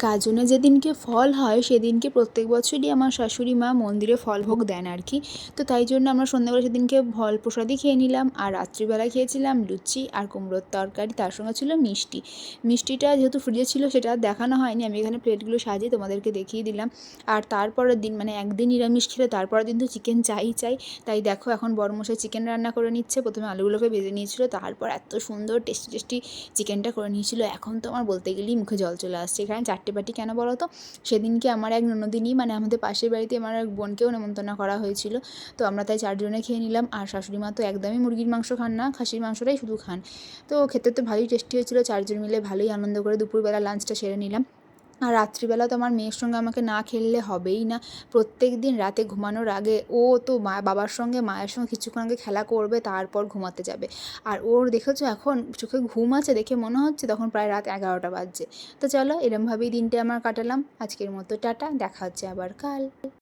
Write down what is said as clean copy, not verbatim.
গাজনে যেদিনকে ফল হয় সেদিনকে প্রত্যেক বছরই আমার শাশুড়ি মা মন্দিরে ফল ভোগ দেন আর কি। তো তাই জন্য আমরা সন্ধ্যাবেলা সেদিনকে ফল প্রসাদই খেয়ে নিলাম, আর রাত্রিবেলা খেয়েছিলাম লুচি আর কুমড়োর তরকারি, তার সঙ্গে ছিল মিষ্টি। মিষ্টিটা যেহেতু ফ্রিজে ছিল সেটা আর দেখানো হয়নি, আমি এখানে প্লেটগুলো সাজিয়ে তোমাদেরকে দেখিয়ে দিলাম। আর তারপরের দিন মানে একদিন নিরামিষ খেলে তারপরের দিন তো চিকেন চাই। তাই দেখো এখন বড়মশাই চিকেন রান্না করে নিচ্ছে। প্রথমে আলুগুলোকে ভেজে নিয়েছিল, তারপর এত সুন্দর টেস্টি চিকেনটা করে নিয়েছিল। এখন তো আমার বলতে গেলেই মুখে জল চলে আসছে। এখানে 4টে বাটি কেন বলো তো? সেদিনকে আমার এক ননদিনী মানে আমাদের পাশের বাড়িতে আমার এক বোনকেও নেমন্তন্ন করা হয়েছিল। তো আমরা তাই 4 জনে খেয়ে নিলাম। আর শাশুড়ি মা তো একদমই মুরগির মাংস খান না, খাসির মাংসটাই শুধু খান। তো খেতে তো ভালোই টেস্টি হয়েছিল। 4 জন মিলে ভালোই আনন্দ করে দুপুরবেলা লাঞ্চটা সেরে নিলাম। আর রাত্রিবেলা তো আমার মেয়ের সঙ্গে আমাকে না খেললে হবেই না। প্রত্যেকদিন রাতে ঘুমানোর আগে ও তো বাবার সঙ্গে মায়ের সঙ্গে কিছুক্ষণ আগে খেলা করবে, তারপর ঘুমাতে যাবে। আর ওর দেখেছো এখন চোখে ঘুম আছে দেখে মনে হচ্ছে তখন প্রায় রাত 11টা বাজছে। তো চলো এরমভাবেই দিনটা আমার কাটালাম। আজকের মতো টাটা, দেখা হচ্ছে আবার কাল।